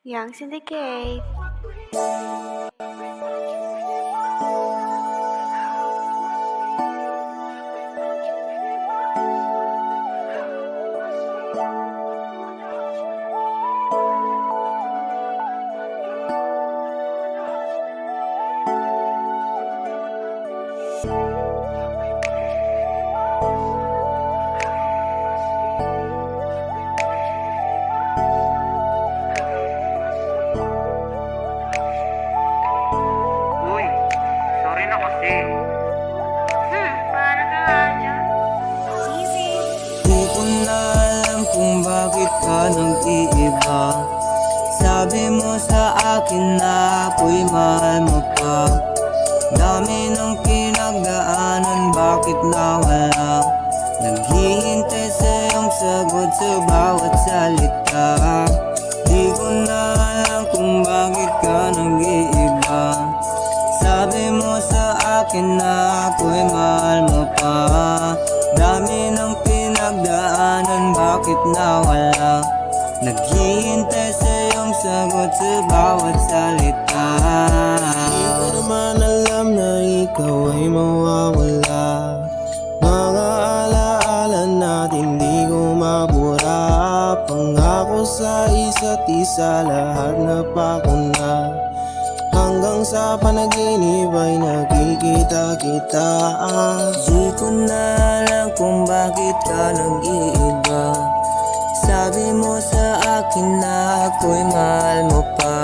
Young Syndicate. Uy, sorry na kasi. Paano ka nga dyan? Easy. Di ko na alam kung bakit ka nag-iiba. Sabi mo sa akin na ako'y mahal mo pa. Dami ng pinagdaanan, bakit nawala? Naghihintay sa iyong sagot sa bawat salita. Di ko na alam kung bakit ka nag-iiba. Sabi mo sa akin na ako'y mahal mo pa. Dami ng pinagdaanan, bakit nawala? Naghihintay sa iyong sagot sa bawat salita. Di ko naman alam na ikaw ay mawawala. Mga alaala natin di ko mabura. Pangako sa isa't isa, lahat napako na. Hanggang sa panaginip ay nakikita kita. Di ko na alam kung bakit ka nag-iiba. Sabi mo sa akin na ako'y mahal mo pa.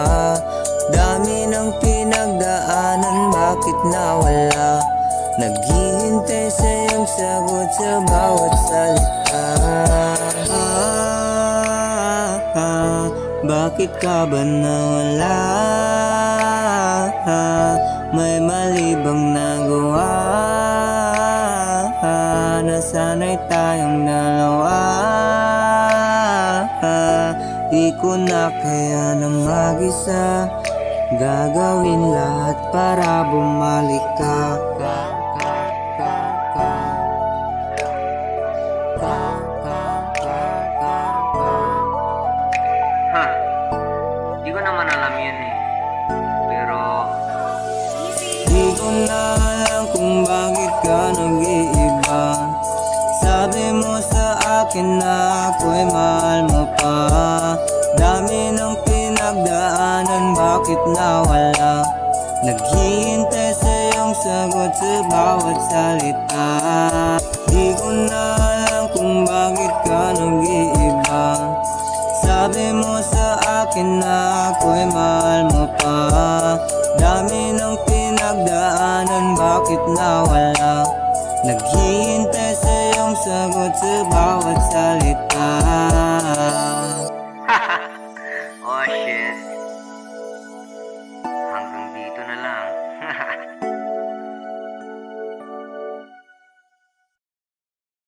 Dami ng pinagdaanan, bakit nawala? Naghihintay sa iyong sagot sa bawat salita. Bakit ka ba nawala? May mali bang nagawa? Nasanay tayong dalawa. Di ko na kaya na mag-isa. Gagawin lahat para bumalik ka. Ha, di ko naman alam yun eh. Pero, Di ko na alam kung bakit ka nag-iiba. Sabi mo sa akin na ako'y mahal mo pa. Dami ng pinagdaanan, bakit nawala? Naghihintay sa iyong sagot sa bawat salita. Di ko na alam kung bakit ka nag-iiba. Sabi mo sa akin na ako'y mahal mo pa. Dami ng pinagdaanan, bakit nawala? Naghihintay sa iyong sagot sa bawat salita.